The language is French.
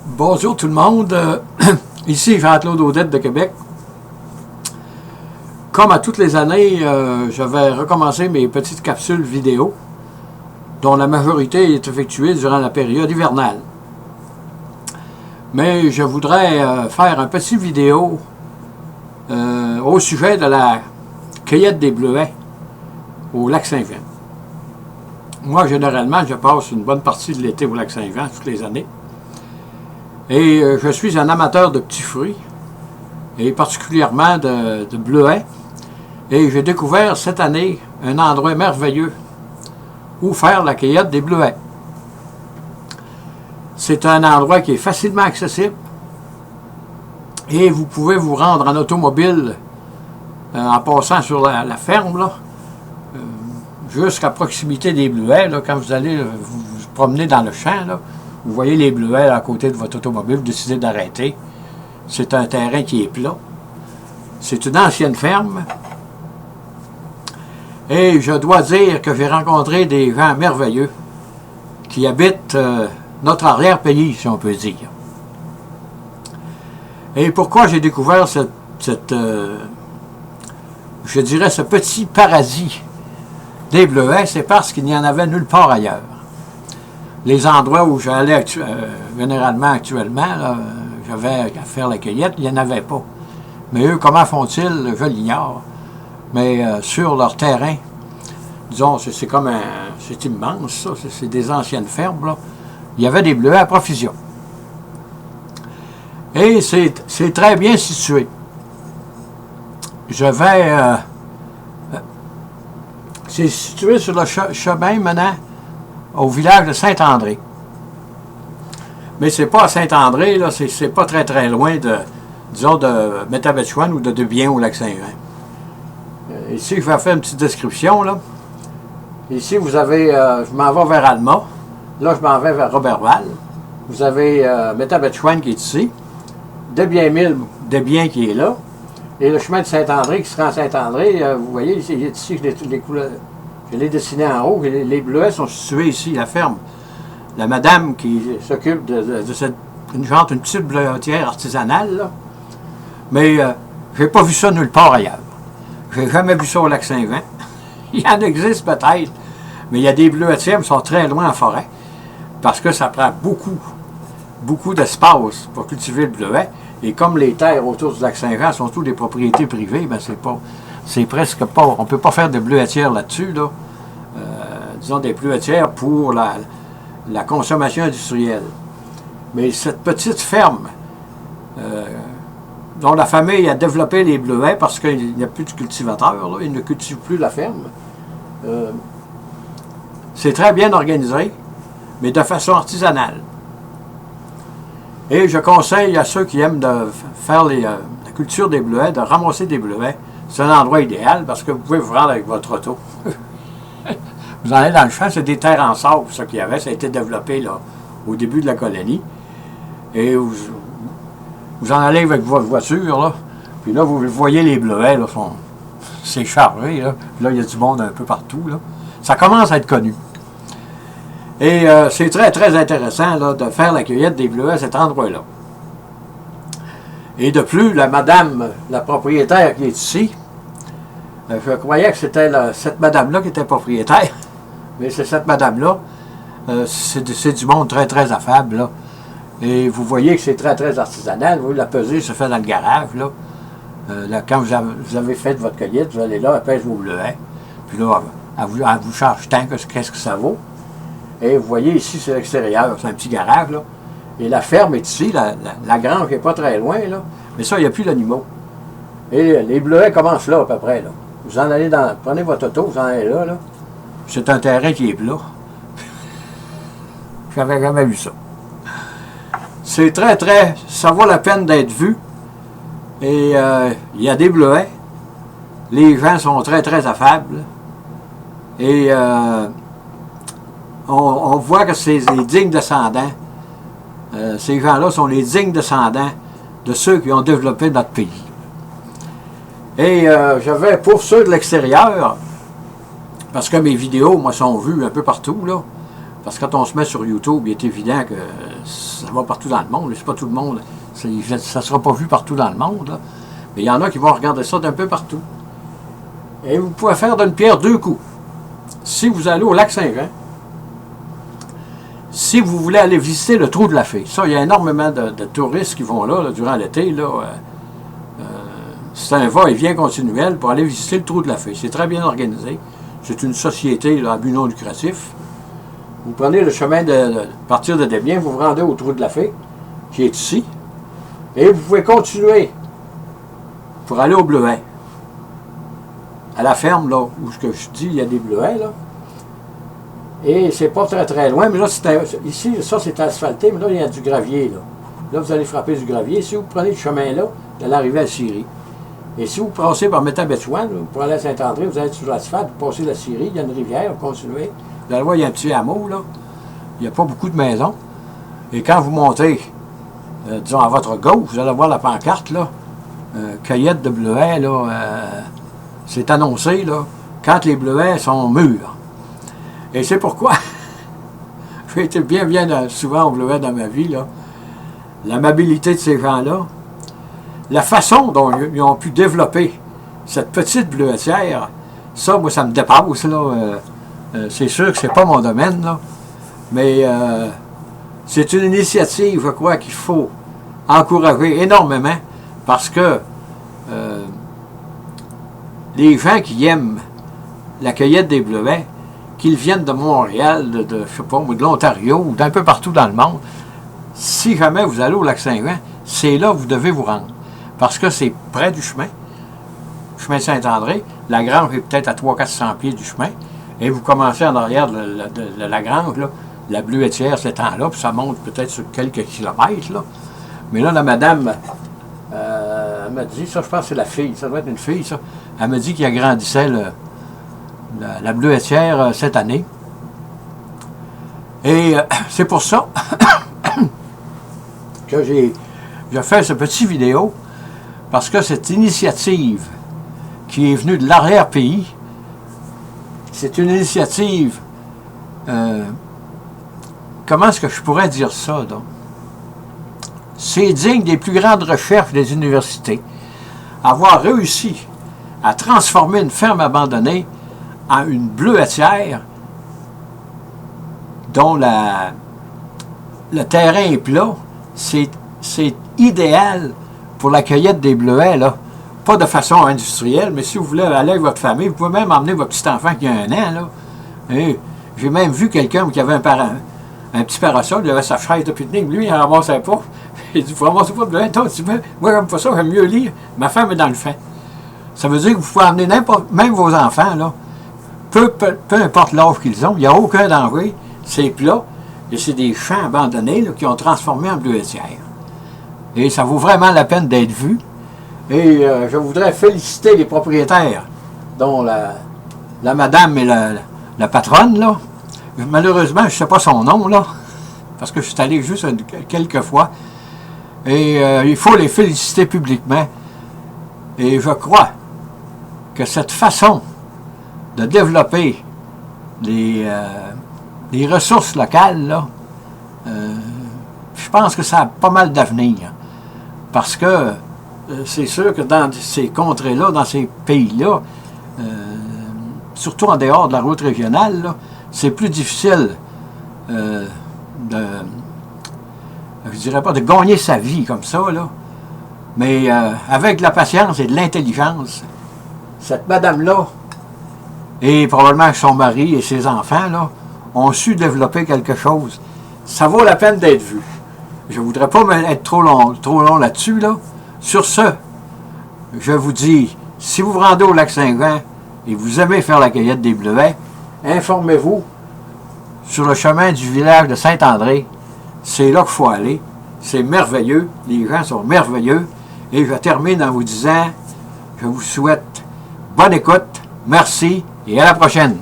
Bonjour tout le monde, ici Jean-Claude Audette de Québec. Comme à toutes les années, je vais recommencer mes petites capsules vidéo, dont la majorité est effectuée durant la période hivernale. Mais je voudrais faire un petit vidéo au sujet de la cueillette des bleuets au lac Saint-Jean. Moi, généralement, je passe une bonne partie de l'été au lac Saint-Jean, toutes les années. Et je suis un amateur de petits fruits, et particulièrement de bleuets. Et j'ai découvert cette année un endroit merveilleux où faire la cueillette des bleuets. C'est un endroit qui est facilement accessible et vous pouvez vous rendre en automobile en passant sur la ferme, là, jusqu'à proximité des bleuets. Là, quand vous allez vous promener dans le champ, là, vous voyez les bleuets à côté de votre automobile, vous décidez d'arrêter. C'est un terrain qui est plat. C'est une ancienne ferme. Et je dois dire que j'ai rencontré des gens merveilleux qui habitent notre arrière-pays, si on peut dire. Et pourquoi j'ai découvert je dirais, ce petit paradis des bleuets, c'est parce qu'il n'y en avait nulle part ailleurs. Les endroits où j'allais généralement actuellement, j'avais à faire la cueillette, il n'y en avait pas. Mais eux, comment font-ils? Je l'ignore. Mais sur leur terrain, disons, c'est comme c'est immense, ça, c'est des anciennes fermes, là. Il y avait des bleuets à profusion. Et c'est très bien situé. C'est situé sur le chemin menant au village de Saint-André. Mais c'est pas à Saint-André, là, c'est pas très très loin de, disons, de Métabetchouan ou de Debian au lac Saint-Jean. Ici, je vais faire une petite description, là. Ici, vous avez, je m'en vais vers Alma. Là, je m'en vais vers Roberval. Vous avez Métabetchouan qui est ici. Debian qui est là. Et le chemin de Saint-André qui se rend à Saint-André, vous voyez, ici, je l'ai dessiné en haut. Les bleuets sont situés ici, la ferme. La madame qui s'occupe de une petite bleuetière artisanale, là. Mais j'ai pas vu ça nulle part ailleurs. J'ai jamais vu ça au lac Saint-Jean. Il y en existe peut-être, mais il y a des bleuetières qui sont très loin en forêt, parce que ça prend beaucoup d'espace pour cultiver le bleuet. Et comme les terres autour du lac Saint-Jean sont toutes des propriétés privées, ben c'est presque pas, on ne peut pas faire de bleuetière là-dessus, là. Disons des bleuetières pour la consommation industrielle. Mais cette petite ferme, dont la famille a développé les bleuets parce qu'il n'y a plus de cultivateurs, là, ils ne cultivent plus la ferme, c'est très bien organisé, mais de façon artisanale. Et je conseille à ceux qui aiment de faire la culture des bleuets, de ramasser des bleuets. C'est un endroit idéal parce que vous pouvez vous rendre avec votre auto. Vous en allez dans le champ, c'est des terres en sable, ça qu'il y avait. Ça a été développé là, au début de la colonie. Et vous en allez avec votre voiture, là. Puis là, vous voyez les bleuets, là, c'est chargé, là. Puis là, il y a du monde un peu partout, là. Ça commence à être connu. Et c'est très, très intéressant là, de faire la cueillette des bleuets à cet endroit-là. Et de plus, la madame, la propriétaire qui est ici, je croyais que c'était cette madame-là qui était propriétaire, mais c'est cette madame-là, c'est du monde très, très affable, là. Et vous voyez que c'est très, très artisanal. Vous, la pesée se fait dans le garage, là. Là quand vous avez fait votre cueillette, vous allez là, elle pèse vos bleuets. Puis là, elle vous charge tant qu'est-ce que ça vaut. Et vous voyez ici, c'est l'extérieur, c'est un petit garage, là. Et la ferme est ici, la grange n'est pas très loin, là. Mais ça, il n'y a plus d'animaux. Et les bleuets commencent là, à peu près, là. Vous en allez prenez votre auto, vous en allez là, là. C'est un terrain qui est plat. J'avais jamais vu ça. C'est très, très, ça vaut la peine d'être vu. Et il y a des bleuets. Les gens sont très, très affables. Et on voit que c'est les dignes descendants. Ces gens-là sont les dignes descendants de ceux qui ont développé notre pays. Et j'avais, pour ceux de l'extérieur, parce que mes vidéos, moi, sont vues un peu partout, là. Parce que quand on se met sur YouTube, il est évident que ça va partout dans le monde. C'est pas tout le monde. Ça ne sera pas vu partout dans le monde. Là. Mais il y en a qui vont regarder ça d'un peu partout. Et vous pouvez faire d'une pierre deux coups. Si vous allez au lac Saint-Jean, si vous voulez aller visiter le Trou de la Fée, ça, il y a énormément de touristes qui vont là durant l'été. C'est un va-et-vient continuel pour aller visiter le Trou de la Fée. C'est très bien organisé. C'est une société là, à but non lucratif. Vous prenez le chemin de partir de Desbiens, vous vous rendez au Trou de la Fée, qui est ici, et vous pouvez continuer pour aller au Bleuet. À la ferme, là, où ce que je dis, il y a des bleuets, là. Et c'est pas très très loin, mais là, ici, ça c'est asphalté, mais là, il y a du gravier, là. Là, vous allez frapper du gravier. Si vous prenez le chemin là, vous allez arriver à Syrie. Et si vous passez par Métabetouane, pour aller à Saint-André, vous allez sur l'asphalte, vous passez la Syrie, il y a une rivière, vous continuez. Vous allez voir, il y a un petit hameau, là. Il n'y a pas beaucoup de maisons. Et quand vous montez, disons, à votre gauche, vous allez voir la pancarte, là. Cueillette de bleuets, là. C'est annoncé, là, quand les bleuets sont mûrs. Et c'est pourquoi j'ai été bien souvent au bleuet dans ma vie, là. L'amabilité de ces gens-là, la façon dont ils ont pu développer cette petite bleuetière, ça, moi, ça me dépasse, là. C'est sûr que c'est pas mon domaine, là. Mais c'est une initiative, je crois, qu'il faut encourager énormément parce que les gens qui aiment la cueillette des bleuets, qu'ils viennent de Montréal, je sais pas, de l'Ontario, ou d'un peu partout dans le monde, si jamais vous allez au lac Saint-Jean, c'est là que vous devez vous rendre. Parce que c'est près du chemin de Saint-André. La grange est peut-être à 300-400 pieds du chemin. Et vous commencez en arrière de la grange, là, la bleuetière s'étend là, puis ça monte peut-être sur quelques kilomètres. Là. Mais là, la madame, elle m'a dit, ça je pense que c'est la fille, ça doit être une fille, ça. Elle m'a dit qu'il agrandissait la bleuetière cette année. Et c'est pour ça que j'ai fait ce petit vidéo, parce que cette initiative qui est venue de l'arrière-pays, c'est une initiative, comment est-ce que je pourrais dire ça, donc? C'est digne des plus grandes recherches des universités, avoir réussi à transformer une ferme abandonnée en une bleuetière dont le terrain est plat. C'est idéal pour la cueillette des bleuets, là. Pas de façon industrielle, mais si vous voulez aller avec votre famille, vous pouvez même emmener votre petit enfant qui a 1 an, là. Et j'ai même vu quelqu'un qui avait un petit parasol, il avait sa chaise de pique-nique, lui, il n'en ramassait pas. Il dit, vous ramassez pas de bleuets, toi, tu veux? Moi, j'aime pas ça, j'aime mieux lire. Ma femme est dans le fait. Ça veut dire que vous pouvez emmener même vos enfants, là, peu importe l'âge qu'ils ont, il n'y a aucun danger, c'est plat, et c'est des champs abandonnés là, qui ont transformé en bleuetière. Et ça vaut vraiment la peine d'être vu. Et je voudrais féliciter les propriétaires, dont la madame et la patronne, là. Malheureusement, je ne sais pas son nom, là, parce que je suis allé juste quelques fois. Et il faut les féliciter publiquement. Et je crois que cette façon de développer les ressources locales, là, je pense que ça a pas mal d'avenir. Parce que c'est sûr que dans ces contrées-là, dans ces pays-là, surtout en dehors de la route régionale, c'est plus difficile je dirais pas de gagner sa vie comme ça, là. Mais avec de la patience et de l'intelligence, cette madame-là, et probablement son mari et ses enfants, là, ont su développer quelque chose. Ça vaut la peine d'être vu. Je ne voudrais pas être trop long là-dessus, là. Sur ce, je vous dis, si vous vous rendez au lac Saint-Jean et vous aimez faire la cueillette des bleuets, informez-vous sur le chemin du village de Saint-André. C'est là qu'il faut aller. C'est merveilleux. Les gens sont merveilleux. Et je termine en vous disant, je vous souhaite bonne écoute, merci et à la prochaine.